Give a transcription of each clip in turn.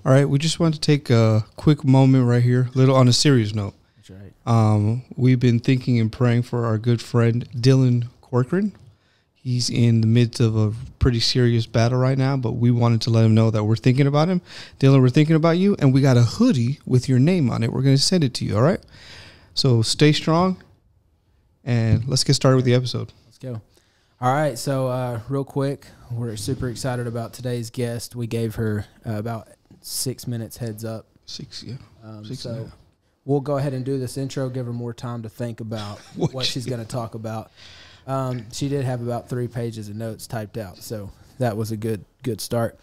All right, we just want to take a quick moment right here, little on a serious note. That's right. We've been thinking and praying for our good friend Dylan Corcoran. He's in the midst of a pretty serious battle right now, but we wanted to let him know that we're thinking about him. Dylan, we're thinking about you, and we got a hoodie with your name on it. We're going to send it to you, all right? So stay strong, and let's get started with the episode. Let's go. All right, so real quick, we're super excited about today's guest. We gave her about 6 minutes heads up. Six. So we'll go ahead and do this intro, give her more time to think about what she's going to talk about. She did have about 3 pages of notes typed out, so that was a good start.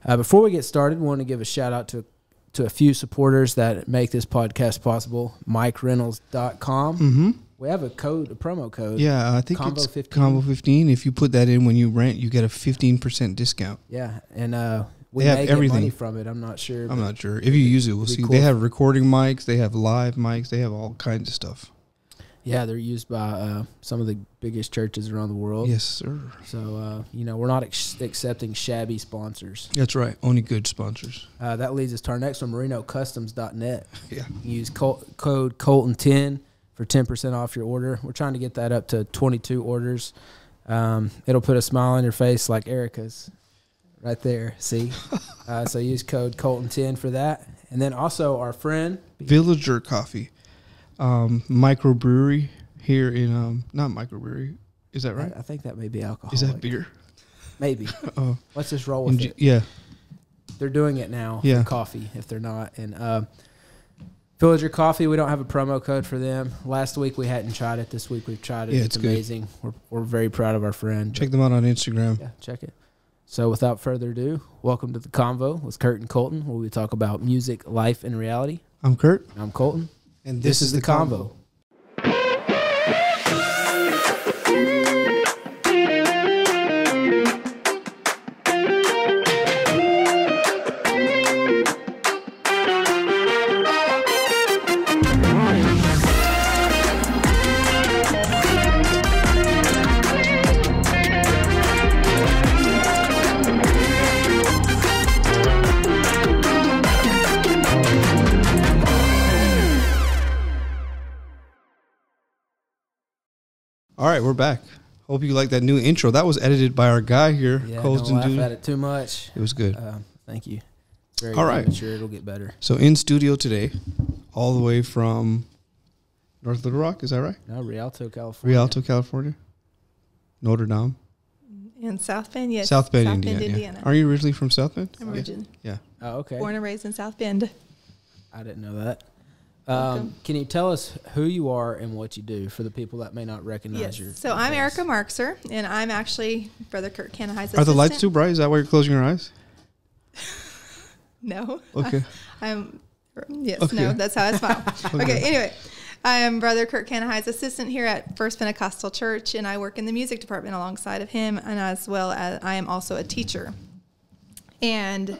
Before we get started, we want to give a shout-out to a few supporters that make this podcast possible, MikeReynolds.com. Mm-hmm. We have a promo code. Yeah, I think Convo it's 15. Convo 15. If you put that in when you rent, you get a 15% discount. Yeah, and we have may everything. get money from it. I'm not sure. I'm not sure. If you use it, we'll see. Cool. They have recording mics. They have live mics. They have all kinds of stuff. Yeah, they're used by some of the biggest churches around the world. Yes, sir. So, we're not accepting shabby sponsors. That's right. Only good sponsors. That leads us to our next one, merinocustoms.net. Yeah. Use code Colton10 for 10% off your order. We're trying to get that up to 22 orders. It'll put a smile on your face like Erica's right there. See? So use code Colton10 for that. And then also our friend Villager Coffee. Microbrewery here in not microbrewery. Is that right? I think that may be alcohol. Is that beer? Maybe. Oh. Let's just roll with it. Yeah. They're doing it now for coffee if they're not. And Villager Coffee, we don't have a promo code for them. Last week we hadn't tried it. This week we've tried it. Yeah, it's amazing. We're very proud of our friend. Check them out on Instagram. Yeah, check it. So without further ado, welcome to the Convo with Kurt and Colton, where we talk about music, life, and reality. I'm Kurt. I'm Colton. And this is the Convo. All right, we're back. Hope you like that new intro. That was edited by our guy here, Colton. Don't laugh at it too much. It was good. Thank you. Very all right. Mature. It'll get better. So in studio today, all the way from North Little Rock, is that right? No, Rialto, California. Rialto, California. Notre Dame. In South Bend, yes. South Bend, Indiana. Indiana. Are you originally from South Bend? I'm originally. Yeah. Oh, okay. Born and raised in South Bend. I didn't know that. Can you tell us who you are and what you do for the people that may not recognize you? So I'm Erica Marxer, and I'm actually Brother Kurt Canahai's assistant. Are the lights too bright? Is that why you're closing your eyes? No. Okay. No, that's how I smile. Okay, anyway. I am Brother Kurt Canahai's assistant here at First Pentecostal Church, and I work in the music department alongside of him, and as well as I am also a teacher. And...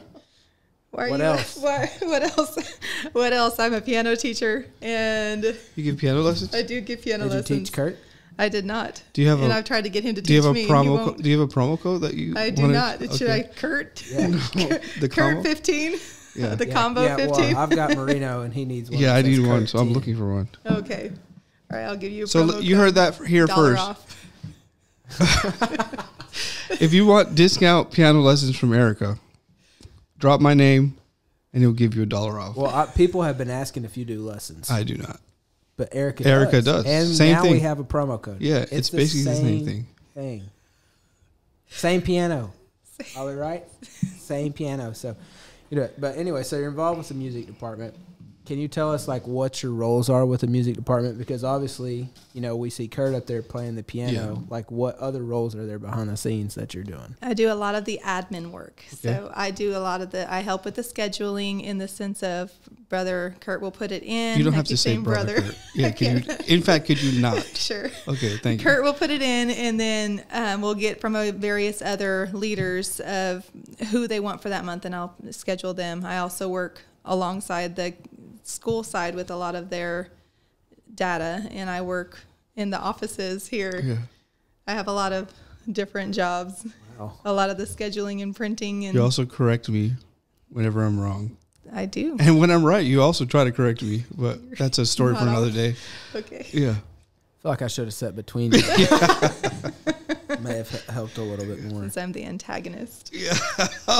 What else? What else? What else? I'm a piano teacher, and you give piano lessons. I do give piano lessons. Did you teach Kurt? I did not. Do you have? And I've tried to get him to teach me. Do you have a promo code that you? I do not. Okay. Should I, Kurt? Yeah. The Kurt 15. Yeah. The combo 15. Well, I've got Marino, and he needs one. Yeah, I need Kurt one, so 10. I'm looking for one. Okay. All right, I'll give you a so promo you code. heard that here first. Off. If you want discount piano lessons from Erica, drop my name, and he'll give you $1 off. Well, people have been asking if you do lessons. I do not. But Erica does. And same now thing. we have a promo code. Yeah, it's basically the same thing. Same piano. Are we right? Same piano. So you do it. But anyway, so you're involved with the music department. Can you tell us like what your roles are with the music department? Because obviously, we see Kurt up there playing the piano. Yeah. Like what other roles are there behind the scenes that you're doing? I do a lot of the admin work. Okay. So I do a lot of I help with the scheduling in the sense of Brother Kurt will put it in. You don't have to say brother Kurt. Yeah, in fact, could you not? Sure. Okay, thank you. Kurt will put it in, and then we'll get from various other leaders of who they want for that month, and I'll schedule them. I also work alongside the school side with a lot of their data, and I work in the offices here. Yeah. I have a lot of different jobs. Wow. A lot of the scheduling and printing. And you also correct me whenever I'm wrong. I do. And when I'm right, you also try to correct me. But that's a story for Not another all. day. Okay. Yeah. I feel like I should have sat between you. May have helped a little bit more. Since I'm the antagonist. Yeah.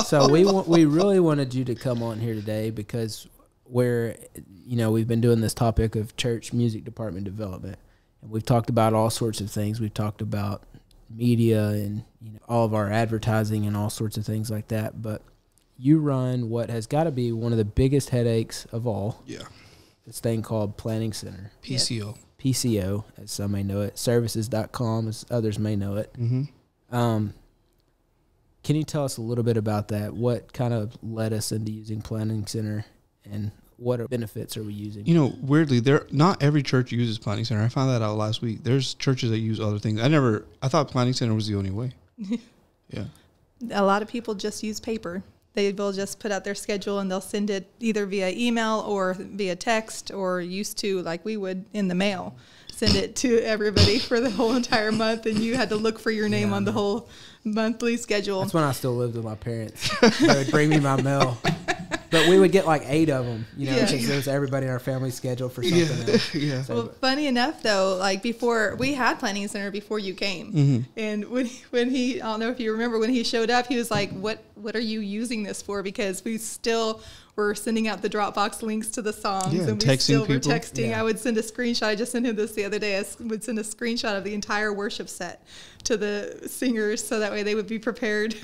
So we really wanted you to come on here today because we've been doing this topic of church music department development, and we've talked about all sorts of things. We've talked about media and all of our advertising and all sorts of things like that. But you run what has got to be one of the biggest headaches of all. Yeah. This thing called Planning Center. PCO. PCO, as some may know it. Services.com, as others may know it. Mm-hmm. Can you tell us a little bit about that? What kind of led us into using Planning Center, and what benefits are we using? Weirdly, not every church uses Planning Center. I found that out last week. There's churches that use other things. I thought Planning Center was the only way. Yeah. A lot of people just use paper. They will just put out their schedule and they'll send it either via email or via text, or used to, like we would, in the mail. Send it to everybody for the whole entire month, and you had to look for your name on the whole monthly schedule. That's when I still lived with my parents. They would bring me my mail. But we would get like 8 of them, because there was everybody in our family scheduled for something else. Yeah. So, Well, funny enough, though, like before, we had Planning Center before you came. Mm-hmm. And when he, I don't know if you remember, when he showed up, he was like, what are you using this for? Because we still were sending out the Dropbox links to the songs. Yeah, and we texting still were people. texting. Yeah. I would send a screenshot. I just sent him this the other day. I would send a screenshot of the entire worship set to the singers, so that way they would be prepared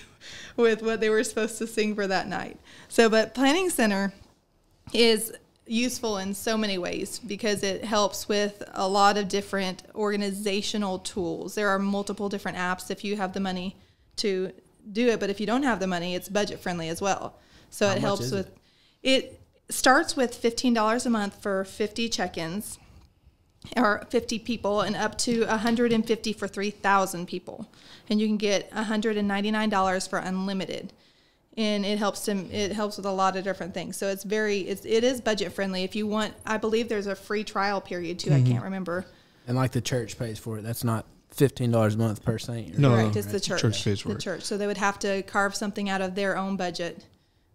with what they were supposed to sing for that night. So, but Planning Center is useful in so many ways because it helps with a lot of different organizational tools. There are multiple different apps if you have the money to do it, but if you don't have the money, it's budget friendly as well. So How it much helps is with it starts with $15 a month for 50 check-ins or 50 people, and up to $150 for 3,000 people. And you can get $199 for unlimited. And it helps with a lot of different things. So it is budget friendly. If you want, I believe there's a free trial period too. I can't remember. and like the church pays for it. That's not $15 a month per saint. No, Correct. It's the church. Church pays for the it. church. So they would have to carve something out of their own budget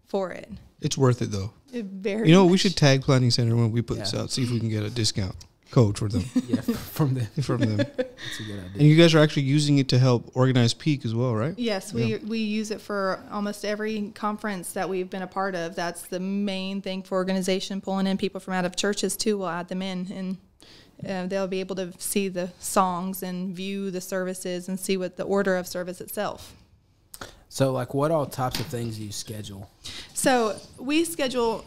for it. It's worth it though. Very. We much. should tag Planning Center when we put this out. See if we can get a discount code for them. Yeah, from the From them. that's a good idea. And you guys are actually using it to help organize Peak as well, right? Yes, we use it for almost every conference that we've been a part of. That's the main thing for organization, pulling in people from out of churches too. We'll add them in, and they'll be able to see the songs and view the services and see what the order of service itself. So, like, what all types of things do you schedule? So we schedule,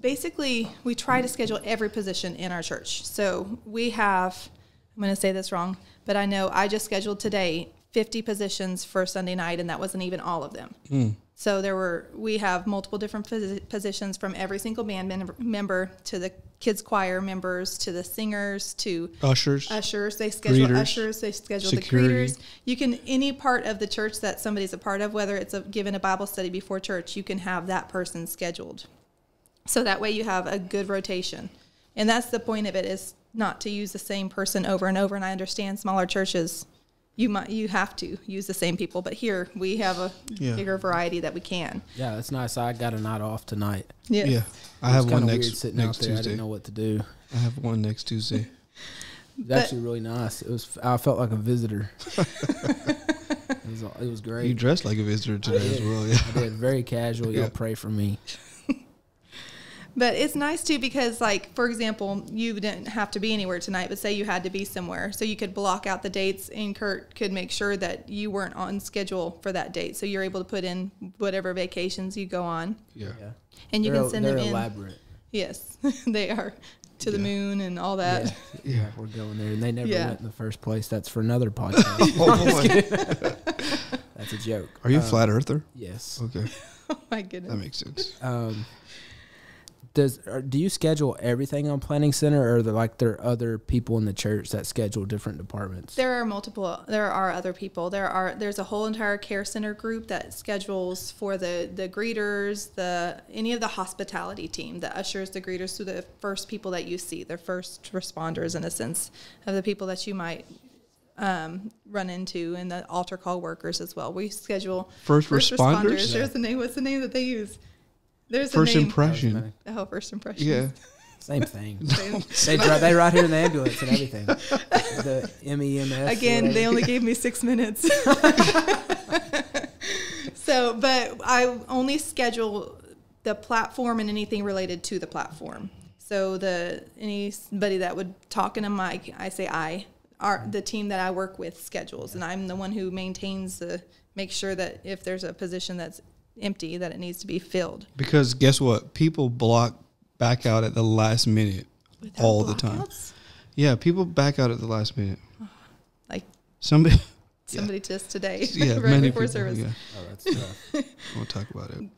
basically, we try to schedule every position in our church. So we have, I'm going to say this wrong, but I know I just scheduled today 50 positions for Sunday night, and that wasn't even all of them. So we have multiple different positions, from every single band member to the kids choir members to the singers to Ushers. They schedule Greeters. ushers. They schedule Security. the greeters. You can, any part of the church that somebody's a part of, whether it's given a Bible study before church, you can have that person scheduled. So that way you have a good rotation. And that's the point of it, is not to use the same person over and over. And I understand smaller churches, you have to use the same people, but here we have a bigger variety that we can. Yeah, that's nice. I got a night off tonight. Yes. Yeah. I It have was one kinda next weird sitting out next there. I Tuesday. didn't know what to do. I have one next Tuesday. It was actually really nice. I felt like a visitor. It was great. You dressed like a visitor today as well. Yeah. I did. Very casual. Y'all Yeah. pray for me. But it's nice too, because, like, for example, you didn't have to be anywhere tonight, but say you had to be somewhere. So you could block out the dates, and Kurt could make sure that you weren't on schedule for that date. So you're able to put in whatever vacations you go on, Yeah. and you can send them they're in. elaborate. Yes, they are, to the moon and all that. Yeah, we're going there, and they never Yeah. went in the first place. That's for another podcast. Oh, boy. That's a joke. Are you a flat earther? Yes. Okay. Oh my goodness. That makes sense. Do you schedule everything on Planning Center, or are there are other people in the church that schedule different departments? There are other people. There's a whole entire care center group that schedules for the greeters, any of the hospitality team, the ushers, the greeters, so the first people that you see, the first responders, in a sense, of the people that you might run into, and the altar call workers as well. We schedule First responders? There's the name. What's the name that they use? There's First a name. impression. Oh, first impression. Yeah. Same thing. They ride here in the ambulance and everything. The MEMS. Again, they only gave me 6 minutes. So, but I only schedule the platform and anything related to the platform. So anybody that would talk in a mic, I say the team that I work with schedules, and I'm the one who maintains make sure that if there's a position that's empty, that it needs to be filled. Because guess what? People back out at the last minute all the time. Yeah, people back out at the last minute. Like somebody just today, right many before people, service. Yeah. Oh, that's tough. We'll talk about it.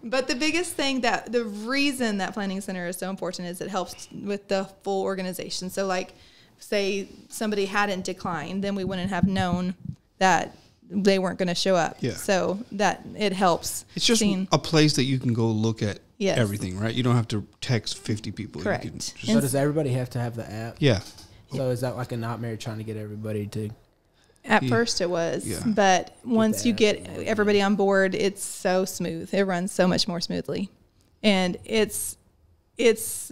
But the biggest thing the reason that planning center is so important is it helps with the full organization. So like, say somebody hadn't declined, then we wouldn't have known that they weren't going to show up. Yeah. So that it helps. It's just a place that you can go look at everything, right? You don't have to text 50 people. Correct. You can just, So does everybody have to have the app? yeah. So is that like a nightmare trying to get everybody to? At first it was, but once you get everybody on board, it's so smooth. It runs so much more smoothly. And it's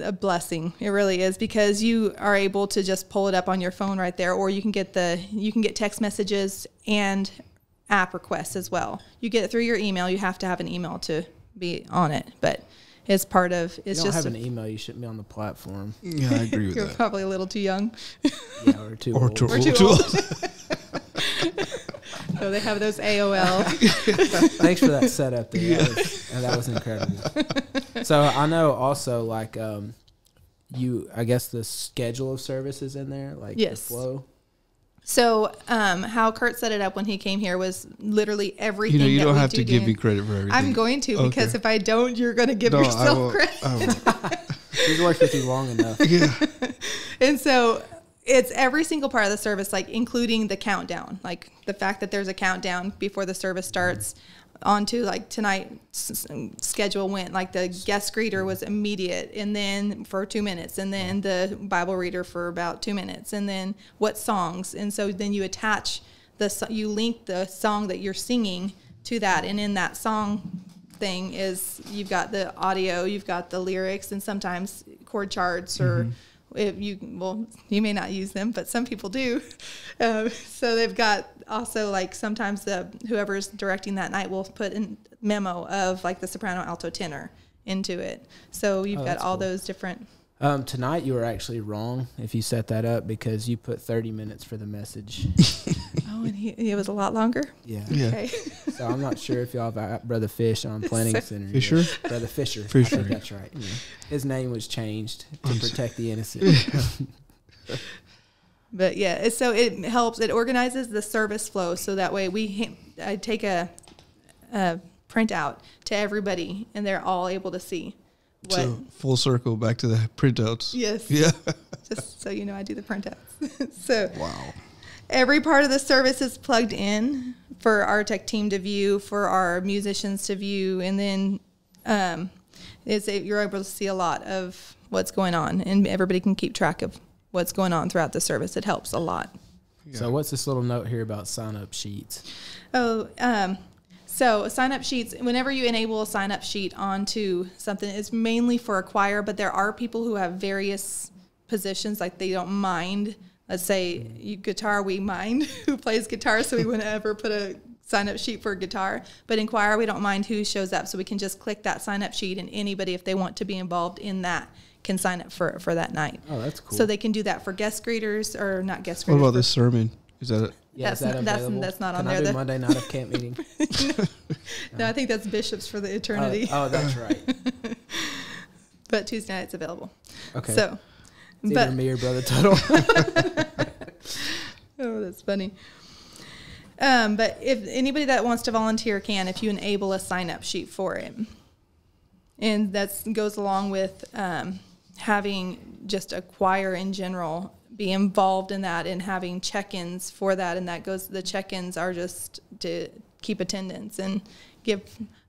a blessing. It really is, because you are able to just pull it up on your phone right there, or you can get text messages and app requests as well. You get it through your email. You have to have an email to be on it, but it's part of it's you don't just have an email, you shouldn't be on the platform. Yeah, I agree with you're that. probably a little too young. Yeah, or too old. Or too old. So they have those AOL. Thanks for that setup there. Yeah. That was incredible. So I know also like I guess the schedule of services in there, like the flow. So how Kurt set it up when he came here was literally everything. You don't have to give me credit for everything. I'm going to, because if I don't, you're going to give yourself credit. He's worked with you long enough. Yeah. And so it's every single part of the service, like including the countdown, like the fact that there's a countdown before the service starts. Onto like tonight's schedule went like the guest greeter was immediate, and then for 2 minutes, and then the Bible reader for about 2 minutes, and then what songs. And so then you attach you link the song that you're singing to that, and in that song thing is you've got the audio, you've got the lyrics, and sometimes chord charts or if you may not use them, but some people do. So they've got also like sometimes whoever's directing that night will put in memo of like the soprano, alto, tenor into it. So you've got all those different. Tonight you were actually wrong if you set that up, because you put 30 minutes for the message. Oh, and it was a lot longer? Yeah. Okay. So I'm not sure if y'all have Brother Fish on Planning Center. Fisher? Brother Fisher. Fisher. I think that's right. Yeah. His name was changed to protect the innocent. But yeah, so it helps. It organizes the service flow, so that way I take a printout to everybody, and they're all able to see. So full circle back to the printouts. Yes. Yeah. Just so you know, I do the printouts. So wow. Every part of the service is plugged in for our tech team to view, for our musicians to view, and then you're able to see a lot of what's going on, and everybody can keep track of what's going on throughout the service. It helps a lot. Yeah. So what's this little note here about sign-up sheets? So sign-up sheets, whenever you enable a sign-up sheet onto something, it's mainly for a choir, but there are people who have various positions, like they don't mind. Let's say guitar, we mind who plays guitar, so we wouldn't ever put a sign-up sheet for guitar. But in choir, we don't mind who shows up, so we can just click that sign-up sheet, and anybody, if they want to be involved in that, can sign up for that night. Oh, that's cool. So they can do that for guest greeters, or not guest greeters. What about this sermon? Is that it? Yeah, that's not on Can there. I do Monday night of camp meeting? No, I think that's bishops for the eternity. Oh, that's right. But Tuesday night's available. Okay. So, it's either me or Brother Tuttle. Oh, that's funny. But if anybody that wants to volunteer can, if you enable a sign-up sheet for it. And that goes along with having just a choir in general be involved in that, and having check-ins for that. And the check-ins are just to keep attendance and give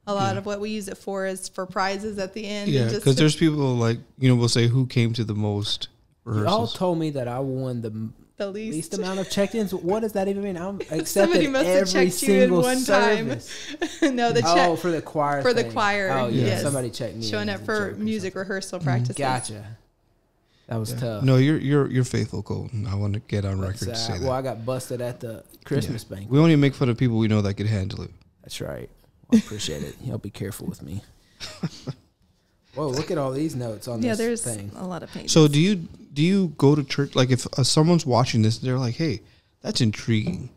a lot of what we use it for is for prizes at the end. Yeah, because there's people like, we'll say who came to the most rehearsals. Y'all told me that I won The least amount of check-ins. What does that even mean? I'm accepted Somebody must have every checked you in single one service. time. No, the check. Oh, for the choir. For thing. the choir. Oh yeah, yes. somebody checked me. Showing up for music rehearsal practices. Gotcha. That was tough. No, you're faithful, Colton. I want to get on record to say that. Well, I got busted at the Christmas banquet. We only make fun of people we know that could handle it. That's right. Well, I appreciate it. Y'all be careful with me. Whoa, look at all these notes on this there's thing. a lot of pages. So do you go to church? Like if someone's watching this, they're like, hey, that's intriguing.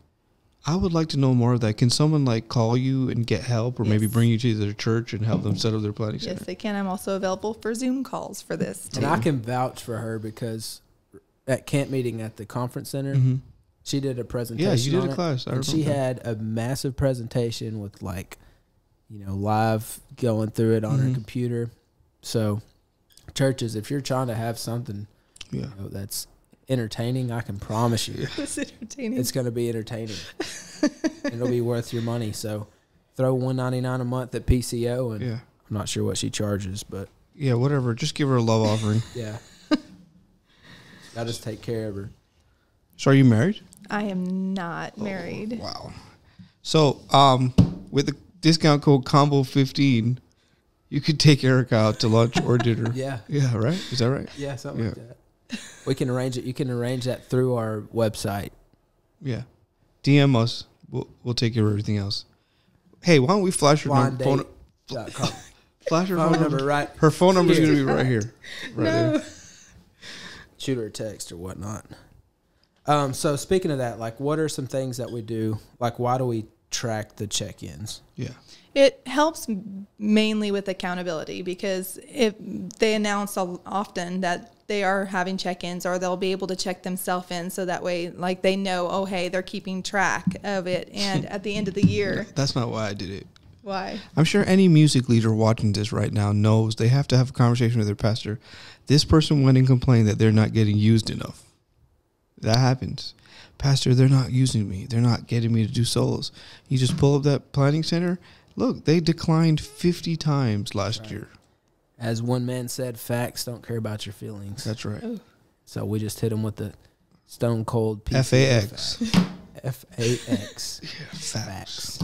I would like to know more of that. Can someone like call you and get help or maybe bring you to their church and help them set up their planning center? Yes, they can. I'm also available for Zoom calls for this too. And I can vouch for her because at camp meeting at the conference center, she did a presentation. Yeah, you did on a it, class. and she had a massive presentation with like, live going through it on her computer. So churches, if you're trying to have something that's entertaining, I can promise you It's entertaining. it's going to be entertaining. It'll be worth your money. So throw $199 a month at PCO, and I'm not sure what she charges, but whatever. Just give her a love offering. I'll just take care of her. So are you married? I am not married. Wow. So with the discount code Convo 15, you could take Erica out to lunch or dinner. Yeah, right? Is that right? Yeah, something like that. We can arrange it. You can arrange that through our website. Yeah. DM us. We'll take care of everything else. Hey, why don't we flash her phone? Flash her phone number. Right. Her phone number is going to be right here. Right there. Shoot her a text or whatnot. So speaking of that, like, what are some things that we do? Like, why do we track the check-ins? Yeah. It helps mainly with accountability because if they announce often that they are having check-ins, or they'll be able to check themselves in, so that way, like, they know, oh, hey, they're keeping track of it. And at the end of the year, that's not why I did it. Why? I'm sure any music leader watching this right now knows they have to have a conversation with their pastor. This person went and complained that they're not getting used enough. That happens. Pastor, they're not using me. They're not getting me to do solos. You just pull up that planning center. Look, they declined 50 times last year. As one man said, facts don't care about your feelings. That's right. Ooh. So we just hit them with the stone cold FAX. FAX. Facts.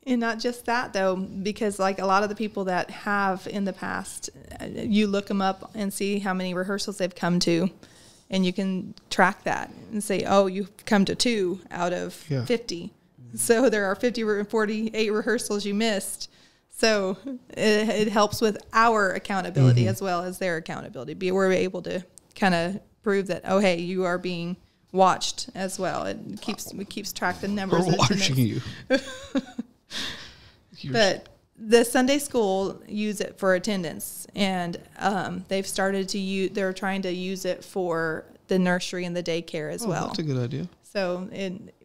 And not just that, though, because like a lot of the people that have in the past, you look them up and see how many rehearsals they've come to, and you can track that and say, oh, you've come to 2 out of 50. So there are 48 rehearsals you missed. So it helps with our accountability as well as their accountability. We're able to kind of prove that, oh, hey, you are being watched as well. It keeps track the numbers. We're watching you. But the Sunday school use it for attendance, and they've started to use. They're trying to use it for the nursery and the daycare as well. That's a good idea. So,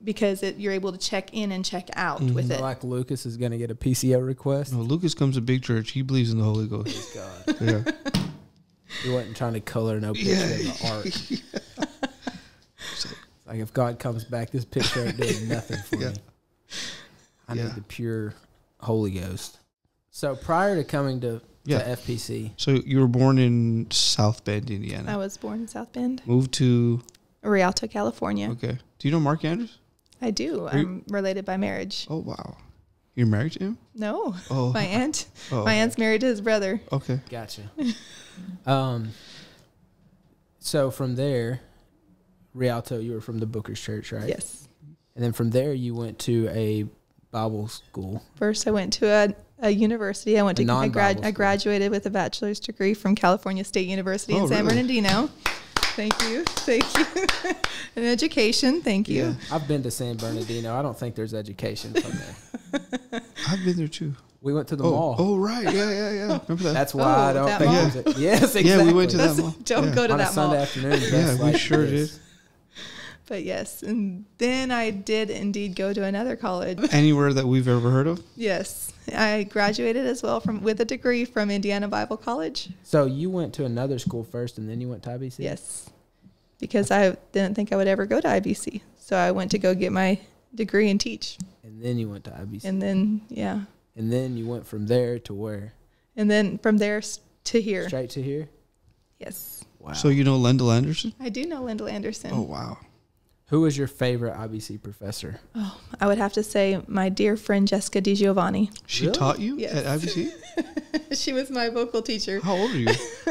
because you're able to check in and check out with it. Like Lucas is going to get a PCO request. No, Lucas comes to big church. He believes in the Holy Ghost. God. Yeah. He wasn't trying to color no picture of the art. Like, if God comes back, this picture ain't doing nothing for me. I need the pure Holy Ghost. So prior to coming to FPC. So you were born in South Bend, Indiana. I was born in South Bend. Moved to Rialto, California. Okay. Do you know Mark Andrews? I do. I'm related by marriage. Oh, wow. You're married to him? No. Oh. My aunt. Oh. My aunt's married to his brother. Okay. Gotcha. So from there, Rialto, you were from the Booker's Church, right? Yes. And then from there, you went to a Bible school. First, I went to a university. I graduated with a bachelor's degree from California State University in San Bernardino. Thank you. And education. Thank you. Yeah. I've been to San Bernardino. I don't think there's education from there. I've been there too. We went to the mall. Oh, right. Yeah. Remember that? That's why I don't think there's Yes, exactly. Yeah, we went to that mall. Don't go to on that a Sunday mall. afternoon. Yeah, we sure did. But yes, and then I did indeed go to another college. Anywhere that we've ever heard of? Yes, I graduated as well with a degree from Indiana Bible College. So you went to another school first, and then you went to IBC? Yes, because I didn't think I would ever go to IBC. So I went to go get my degree and teach. And then you went to IBC. And then, And then you went from there to where? And then from there to here. Straight to here? Yes. Wow. So you know Lendl Anderson? I do know Lyndall Anderson. Oh, wow. Who was your favorite IBC professor? Oh, I would have to say my dear friend Jessica DiGiovanni. She Really? taught you Yes. at IBC? She was my vocal teacher. How old are you?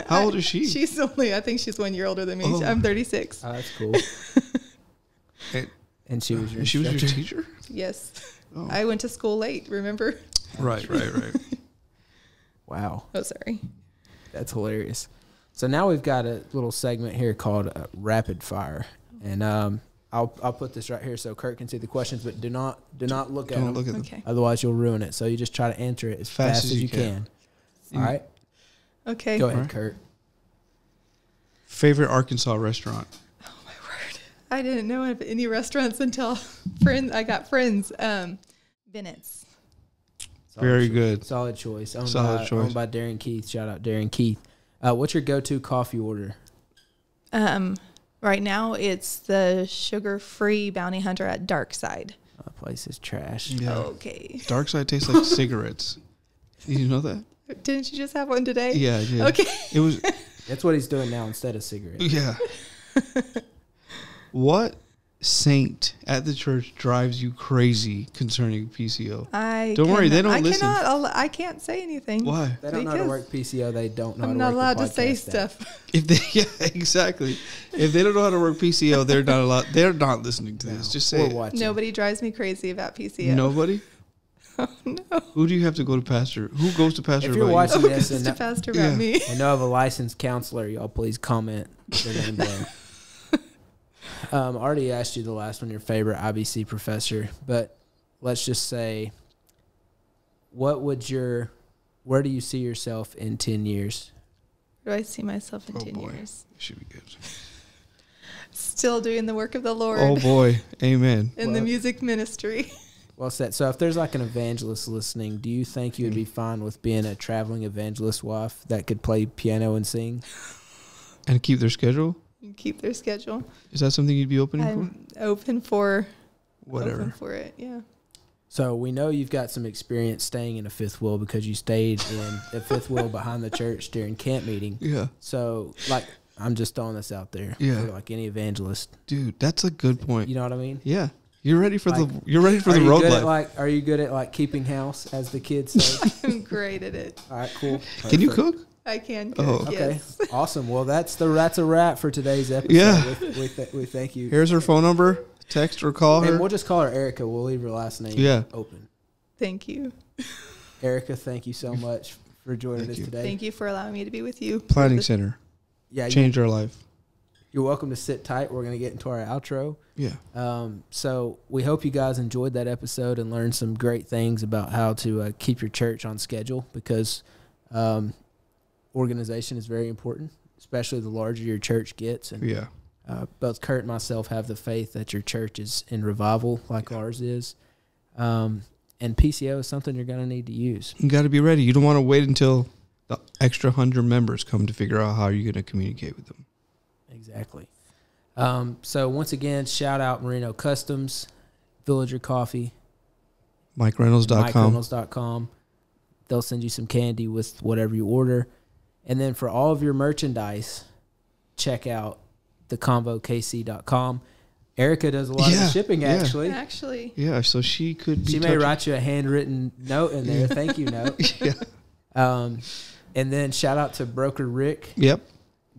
How old is she? She's I think she's 1 year older than me. Oh. I'm 36. Oh, that's cool. And And she was your she was your instructor? teacher? Yes. Oh. I went to school late, remember? Right. Wow. Oh, sorry. That's hilarious. So now we've got a little segment here called Rapid Fire. And I'll put this right here so Kurt can see the questions, but do not look at Don't them. look at them. Okay. Otherwise, you'll ruin it. So you just try to answer it as fast as you can. All right? Okay. Go ahead, Alright. Kurt. Favorite Arkansas restaurant? Oh, my word. I didn't know of any restaurants until I got friends. Bennett's. Very cho- good. Solid choice. Solid choice. Owned by Darren Keith. Shout out Darren Keith. What's your go-to coffee order? Right now, it's the sugar-free Bounty Hunter at Dark Side. That place is trash. Yeah. Okay. Dark side tastes like cigarettes. Did you know that? Didn't you just have one today? Yeah, I did. Okay. It was, That's what he's doing now instead of cigarettes. yeah. What saint at the church drives you crazy concerning PCO? Don't worry, they don't listen. I can't say anything. Why? They don't know how to Because work PCO. They don't know how I'm to not work allowed the to say podcast app. stuff. If they, yeah, exactly. If they don't know how to work PCO, they're not allowed. They're not listening to this. Just say Or it. watching. Nobody drives me crazy about PCO. Nobody. Oh, no. Who do you have to go to pastor? Who goes to pastor? If you're about you? watching this Just and a pastor about Yeah. me. know of a licensed counselor, y'all please comment their name below. I already asked you the last one, your favorite IBC professor, but let's just say, where do you see yourself in 10 years? Where do I see myself in Oh, 10 boy. years? Should be good. Still doing the work of the Lord Oh boy, amen. in the Well- music ministry. Well said. So if there's like an evangelist listening, do you think you would be fine with being a traveling evangelist wife that could play piano and sing? And keep their schedule. And keep their schedule. Is that something you'd be open for? I'm open for Whatever. Open for it, yeah. So we know you've got some experience staying in a fifth wheel because you stayed in a fifth wheel behind the church during camp meeting. Yeah, So, like, I'm just throwing this out there. Yeah. For like any evangelist. dude, that's a good point. You know what I mean? Yeah, you're ready for Like, the Are you road good at life. are you good at like keeping house, as the kids say? I'm great at it. All right, cool. Can you Perfect. cook? I can Oh, cook, Okay, yes. awesome. Well, that's a wrap for today's episode. Yeah. we thank you. Here's her phone number. Text or call And her. we'll just call her Erica. We'll leave her last name Yeah. open. Thank you. Erica, thank you so much for joining Thank us you. today. Thank you for allowing me to be with you. Planning Center Yeah, changed our life. you're welcome to sit tight. We're going to get into our outro. Yeah, So we hope you guys enjoyed that episode and learned some great things about how to keep your church on schedule, because organization is very important, especially the larger your church gets. And yeah. both Kurt and myself have the faith that your church is in revival like ours is. And PCO is something you're going to need to use. You got to be ready. You don't want to wait until the extra 100 members come to figure out how you're going to communicate with them. Exactly. So once again, shout out Merino Customs, Villager Coffee, MikeReynolds.com. MikeReynolds.com. They'll send you some candy with whatever you order. And then for all of your merchandise, check out the convokc.com. Erica does a lot of the shipping, yeah. actually. Actually, Yeah, so she could be She may write you a handwritten note in there, thank you note. Yeah. And then shout out to broker Rick Yep.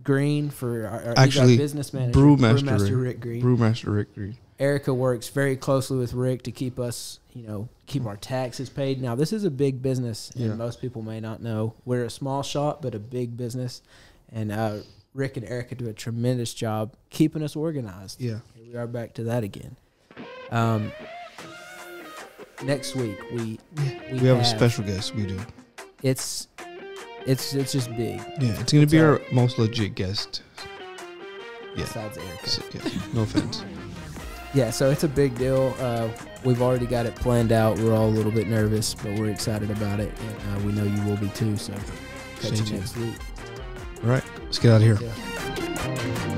Green for our Actually, he's our business manager. Brewmaster Rick Green. Brewmaster Rick Green. Erica works very closely with Rick to keep us, keep our taxes paid. Now, this is a big business, and Yeah. most people may not know. We're a small shop, but a big business. And Rick and Erica do a tremendous job keeping us organized. Yeah. Here we are back to that again. Next week, we We have a special guest. We do. It's just big. Yeah, it's going to be our most legit guest. Yeah. Besides Erica. So, yeah. No offense. Yeah, so it's a big deal. We've already got it planned out. We're all a little bit nervous, but we're excited about it, and we know you will be too. So catch Stay you tuned. next week. All right. Let's get out of here. Yeah.